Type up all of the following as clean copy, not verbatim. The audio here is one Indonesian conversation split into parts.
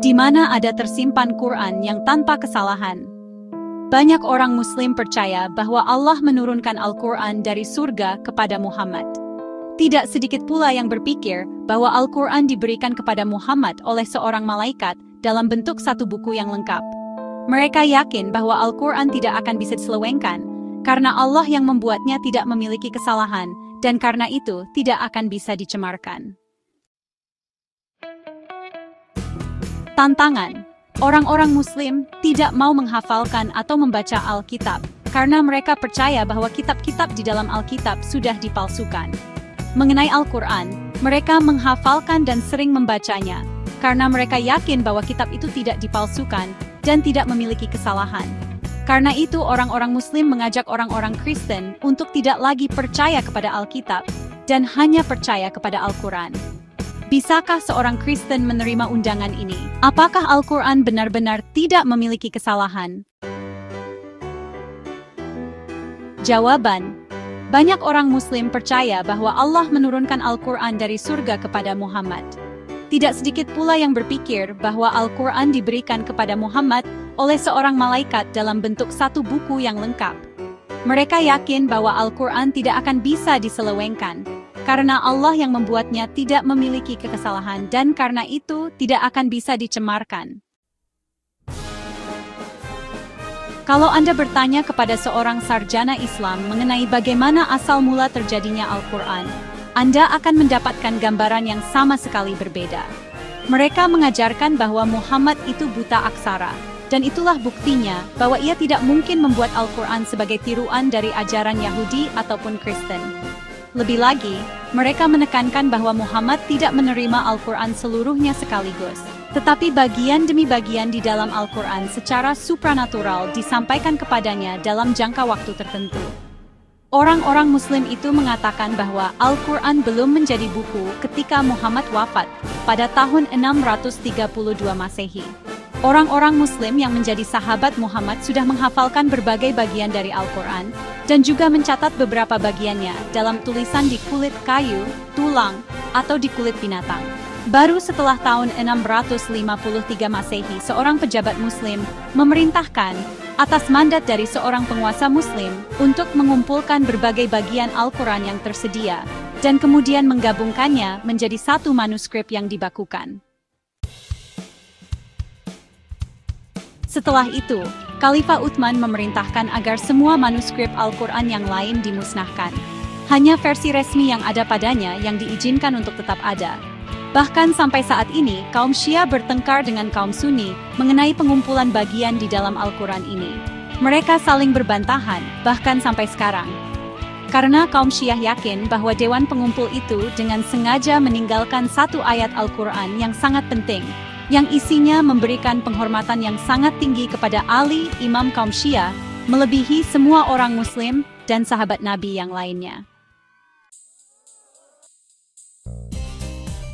di mana ada tersimpan Quran yang tanpa kesalahan. Banyak orang Muslim percaya bahwa Allah menurunkan Al-Quran dari surga kepada Muhammad. Tidak sedikit pula yang berpikir bahwa Al-Quran diberikan kepada Muhammad oleh seorang malaikat dalam bentuk satu buku yang lengkap. Mereka yakin bahwa Al-Quran tidak akan bisa diselewengkan, karena Allah yang membuatnya tidak memiliki kesalahan, dan karena itu tidak akan bisa dicemarkan. Tantangan. Orang-orang Muslim tidak mau menghafalkan atau membaca Alkitab, karena mereka percaya bahwa kitab-kitab di dalam Alkitab sudah dipalsukan. Mengenai Al-Quran, mereka menghafalkan dan sering membacanya, karena mereka yakin bahwa kitab itu tidak dipalsukan dan tidak memiliki kesalahan. Karena itu orang-orang Muslim mengajak orang-orang Kristen untuk tidak lagi percaya kepada Alkitab dan hanya percaya kepada Al-Quran. Bisakah seorang Kristen menerima undangan ini? Apakah Al-Quran benar-benar tidak memiliki kesalahan? Jawaban: banyak orang Muslim percaya bahwa Allah menurunkan Al-Quran dari surga kepada Muhammad. Tidak sedikit pula yang berpikir bahwa Al-Quran diberikan kepada Muhammad oleh seorang malaikat dalam bentuk satu buku yang lengkap. Mereka yakin bahwa Al-Quran tidak akan bisa diselewengkan, karena Allah yang membuatnya tidak memiliki kesalahan dan karena itu tidak akan bisa dicemarkan. Kalau Anda bertanya kepada seorang sarjana Islam mengenai bagaimana asal mula terjadinya Al-Quran, Anda akan mendapatkan gambaran yang sama sekali berbeda. Mereka mengajarkan bahwa Muhammad itu buta aksara, dan itulah buktinya bahwa ia tidak mungkin membuat Al-Quran sebagai tiruan dari ajaran Yahudi ataupun Kristen. Lebih lagi, mereka menekankan bahwa Muhammad tidak menerima Al-Quran seluruhnya sekaligus, tetapi bagian demi bagian di dalam Al-Quran secara supranatural disampaikan kepadanya dalam jangka waktu tertentu. Orang-orang Muslim itu mengatakan bahwa Al-Quran belum menjadi buku ketika Muhammad wafat pada tahun 632 Masehi. Orang-orang Muslim yang menjadi sahabat Muhammad sudah menghafalkan berbagai bagian dari Al-Quran dan juga mencatat beberapa bagiannya dalam tulisan di kulit kayu, tulang, atau di kulit binatang. Baru setelah tahun 653 Masehi, seorang pejabat Muslim memerintahkan atas mandat dari seorang penguasa Muslim untuk mengumpulkan berbagai bagian Al-Quran yang tersedia dan kemudian menggabungkannya menjadi satu manuskrip yang dibakukan. Setelah itu, Khalifah Utsman memerintahkan agar semua manuskrip Al-Quran yang lain dimusnahkan. Hanya versi resmi yang ada padanya yang diizinkan untuk tetap ada. Bahkan sampai saat ini, kaum Syiah bertengkar dengan kaum Sunni mengenai pengumpulan bagian di dalam Al-Quran ini. Mereka saling berbantahan, bahkan sampai sekarang. Karena kaum Syiah yakin bahwa Dewan Pengumpul itu dengan sengaja meninggalkan satu ayat Al-Quran yang sangat penting, yang isinya memberikan penghormatan yang sangat tinggi kepada Ali, imam kaum Syiah, melebihi semua orang Muslim dan sahabat Nabi yang lainnya.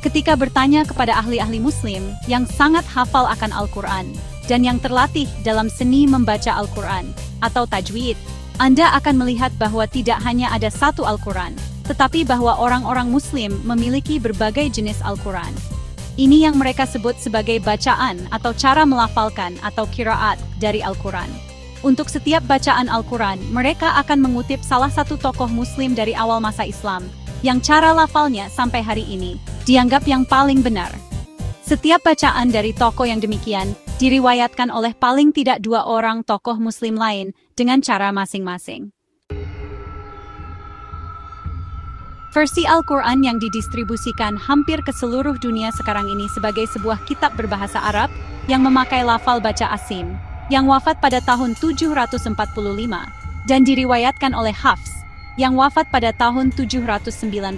Ketika bertanya kepada ahli-ahli Muslim yang sangat hafal akan Al-Quran dan yang terlatih dalam seni membaca Al-Quran atau tajwid, Anda akan melihat bahwa tidak hanya ada satu Al-Quran, tetapi bahwa orang-orang Muslim memiliki berbagai jenis Al-Quran. Ini yang mereka sebut sebagai bacaan atau cara melafalkan atau qiraat dari Al-Quran. Untuk setiap bacaan Al-Quran, mereka akan mengutip salah satu tokoh Muslim dari awal masa Islam, yang cara lafalnya sampai hari ini dianggap yang paling benar. Setiap bacaan dari tokoh yang demikian diriwayatkan oleh paling tidak dua orang tokoh Muslim lain dengan cara masing-masing. Versi Al-Quran yang didistribusikan hampir ke seluruh dunia sekarang ini sebagai sebuah kitab berbahasa Arab yang memakai lafal baca Asim, yang wafat pada tahun 745, dan diriwayatkan oleh Hafs, yang wafat pada tahun 796.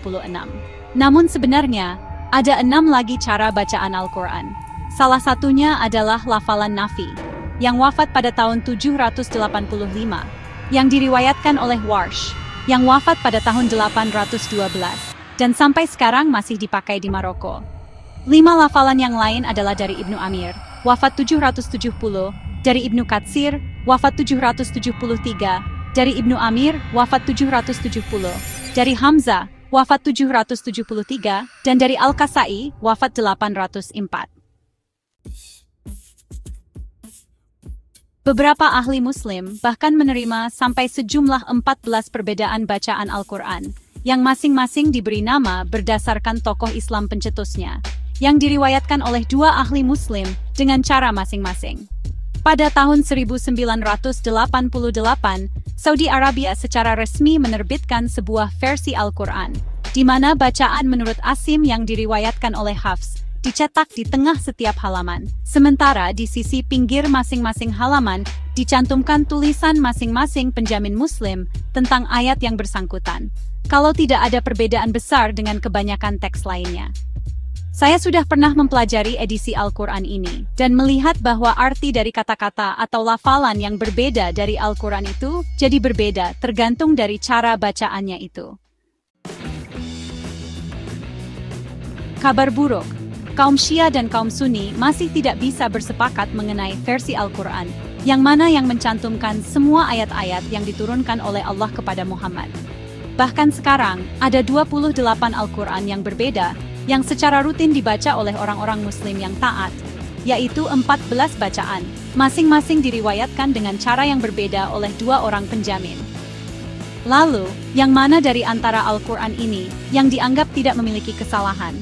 Namun sebenarnya, ada 6 lagi cara bacaan Al-Quran. Salah satunya adalah lafalan Nafi, yang wafat pada tahun 785, yang diriwayatkan oleh Warsh, yang wafat pada tahun 812, dan sampai sekarang masih dipakai di Maroko. 5 lafalan yang lain adalah dari Ibnu Amir, wafat 770, dari Ibnu Katsir, wafat 773, dari Ibnu Amir, wafat 770, dari Hamzah, wafat 773, dan dari Al-Kasai, wafat 804. Beberapa ahli Muslim bahkan menerima sampai sejumlah 14 perbedaan bacaan Al-Quran, yang masing-masing diberi nama berdasarkan tokoh Islam pencetusnya, yang diriwayatkan oleh dua ahli Muslim dengan cara masing-masing. Pada tahun 1988, Saudi Arabia secara resmi menerbitkan sebuah versi Al-Quran, di mana bacaan menurut Asim yang diriwayatkan oleh Hafs dicetak di tengah setiap halaman. Sementara di sisi pinggir masing-masing halaman dicantumkan tulisan masing-masing penjamin Muslim tentang ayat yang bersangkutan, kalau tidak ada perbedaan besar dengan kebanyakan teks lainnya. Saya sudah pernah mempelajari edisi Al-Quran ini, dan melihat bahwa arti dari kata-kata atau lafalan yang berbeda dari Al-Quran itu jadi berbeda tergantung dari cara bacaannya itu. Kabar buruk. Kaum Syiah dan kaum Sunni masih tidak bisa bersepakat mengenai versi Al-Quran, yang mana yang mencantumkan semua ayat-ayat yang diturunkan oleh Allah kepada Muhammad. Bahkan sekarang, ada 28 Al-Quran yang berbeda, yang secara rutin dibaca oleh orang-orang Muslim yang taat, yaitu 14 bacaan, masing-masing diriwayatkan dengan cara yang berbeda oleh dua orang penjamin. Lalu, yang mana dari antara Al-Quran ini yang dianggap tidak memiliki kesalahan?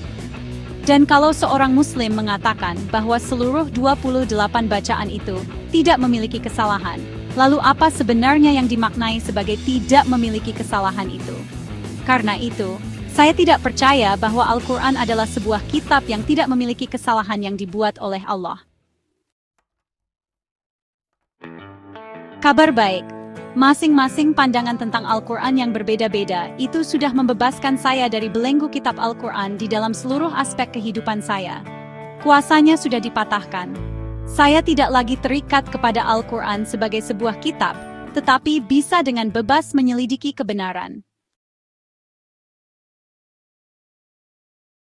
Dan kalau seorang Muslim mengatakan bahwa seluruh 28 bacaan itu tidak memiliki kesalahan, lalu apa sebenarnya yang dimaknai sebagai tidak memiliki kesalahan itu? Karena itu, saya tidak percaya bahwa Al-Quran adalah sebuah kitab yang tidak memiliki kesalahan yang dibuat oleh Allah. Kabar baik. Masing-masing pandangan tentang Al-Quran yang berbeda-beda itu sudah membebaskan saya dari belenggu kitab Al-Quran di dalam seluruh aspek kehidupan saya. Kuasanya sudah dipatahkan. Saya tidak lagi terikat kepada Al-Quran sebagai sebuah kitab, tetapi bisa dengan bebas menyelidiki kebenaran.